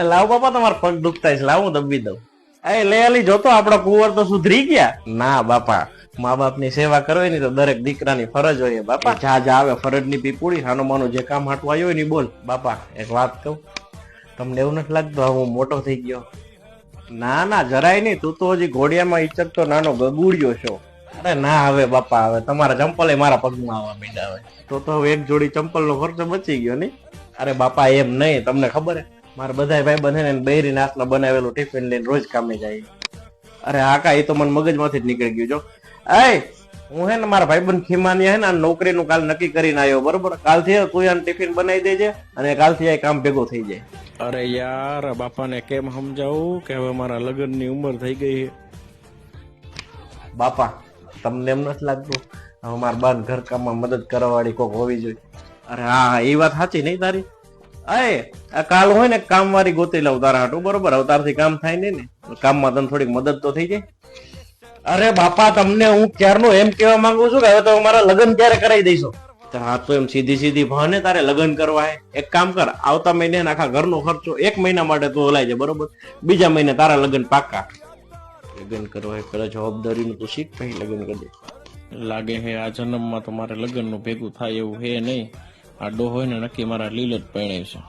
લાવ બાપા, તમારા પગ દુખતા છે, લાવ હું દબી દઉં. એ લે અલી, જોતો આપડા કુંવર તો સુધરી ગયા. ના બાપા, મા બાપ ની સેવા કરવી ની તો દરેક દીકરાની ફરજ હોય બાપા. જા જા આવે ફરજ ની પીપુડી, નાનું માનું જે કામ હાટવા આવ્યો હોય ને બોલ. બાપા એક વાત કહું, તમને એવું નથી લાગતું હું મોટો થઈ ગયો? ના ના, જરાય નહીં. તું તો હજી ઘોડિયામાં ઈચકતો નાનો ગગુડિયો છો. અરે ના, હવે બાપા, હવે તમારા ચંપલ મારા પગમાં આવવા માંડ્યા હવે. તો હવે એક જોડી ચંપલ નો ખર્ચો બચી ગયો નહીં. અરે બાપા એમ નહીં, તમને ખબર હે મારા બધા ભાઈ બંધ ને બૈરી નાસના બનાવેલું ટિફિન લઈને રોજ કામે જાય. અરે હા કા, એ તો મને મગજમાંથી જ નીકળી ગયું. જો હું હે ને મારા ભાઈબંધ ખીમાની હે ને નોકરીનું કાલ નક્કી કરીને આવ્યો, બરોબર? કાલથી તું આને ટિફિન બનાવી દેજે અને કાલથી આ કામ ભેગો થઈ જાય. અરે યાર, બાપાને કેમ સમજાવું કે હવે મારા લગ્નની ઉંમર થઈ ગઈ છે? બાપા તમને એમ નથી લાગતું હવે મારા બાન ઘર કામમાં મદદ કરવા વાળી કોક હોવી જોઈએ? અરે હા, એ વાત સાચી નહીં તારી. આ કાલ હોય ને કામ વાળી ગોતી લઉં તારા હાટું, બરોબર? અવતારથી કામ થાય નહીં ને, કામમાં તને થોડીક મદદ તો થઈ જાય. અરે બાપા, તમને હું ક્યારનું એમ કેવા માંગુ છું કે હવે તો મારા લગ્ન ક્યારે કરાવી દઈશો. હા તો એમ સીધી સીધી ભાને તારે લગ્ન કરવા હે? એક કામ કર, આવતા મહિને આખા ઘરનો ખર્ચો 1 મહિના માટે તું હલાઈ જાય, બરોબર? બીજા મહિને તારા લગ્ન પાક્કા. લગ્ન કરવા પેલા જવાબદારીનું તું શીખ, પછી લગ્ન કરી. લાગે હે આ જન્મમાં તો મારે લગ્નનું ભેગું થાય એવું હે નહીં. આ ડોહો ને નક્કી મારા લીલ જ પરણે છે.